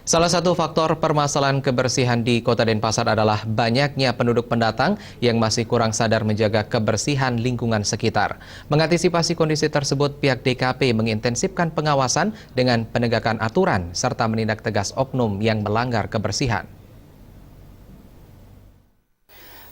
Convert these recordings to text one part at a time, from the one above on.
Salah satu faktor permasalahan kebersihan di Kota Denpasar adalah banyaknya penduduk pendatang yang masih kurang sadar menjaga kebersihan lingkungan sekitar. Mengantisipasi kondisi tersebut, pihak DKP mengintensifkan pengawasan dengan penegakan aturan serta menindak tegas oknum yang melanggar kebersihan.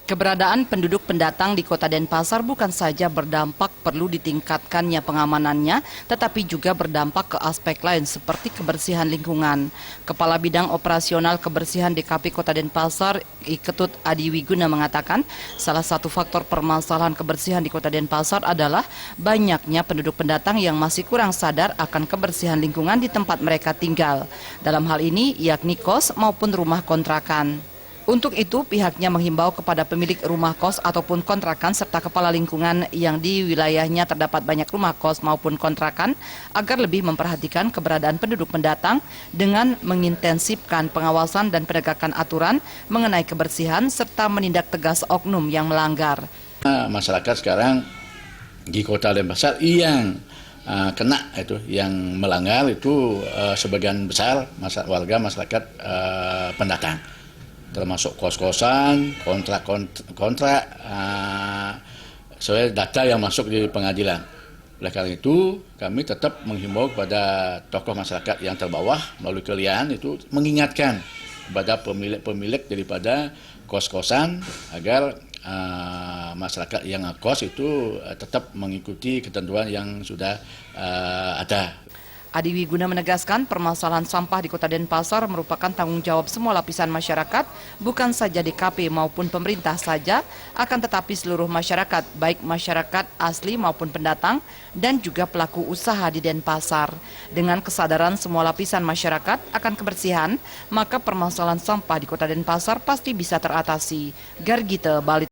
Keberadaan penduduk pendatang di Kota Denpasar bukan saja berdampak perlu ditingkatkannya pengamanannya, tetapi juga berdampak ke aspek lain seperti kebersihan lingkungan. Kepala Bidang Operasional Kebersihan DKP Kota Denpasar, Ketut Adi Wiguna mengatakan, salah satu faktor permasalahan kebersihan di Kota Denpasar adalah banyaknya penduduk pendatang yang masih kurang sadar akan kebersihan lingkungan di tempat mereka tinggal. Dalam hal ini, yakni kos maupun rumah kontrakan. Untuk itu, pihaknya menghimbau kepada pemilik rumah kos ataupun kontrakan serta kepala lingkungan yang di wilayahnya terdapat banyak rumah kos maupun kontrakan agar lebih memperhatikan keberadaan penduduk pendatang dengan mengintensifkan pengawasan dan penegakan aturan mengenai kebersihan serta menindak tegas oknum yang melanggar. Masyarakat sekarang di Kota Denpasar yang kena itu, yang melanggar itu sebagian besar warga masyarakat pendatang, termasuk kos-kosan, kontrak, soal data yang masuk di pengadilan. Oleh karena itu, kami tetap menghimbau kepada tokoh masyarakat yang terbawah melalui kalian itu mengingatkan kepada pemilik daripada kos-kosan agar masyarakat yang ngekos itu tetap mengikuti ketentuan yang sudah ada. Adi Wiguna menegaskan permasalahan sampah di Kota Denpasar merupakan tanggung jawab semua lapisan masyarakat, bukan saja DKP maupun pemerintah saja, akan tetapi seluruh masyarakat, baik masyarakat asli maupun pendatang, dan juga pelaku usaha di Denpasar. Dengan kesadaran semua lapisan masyarakat akan kebersihan, maka permasalahan sampah di Kota Denpasar pasti bisa teratasi. Gargita Bali.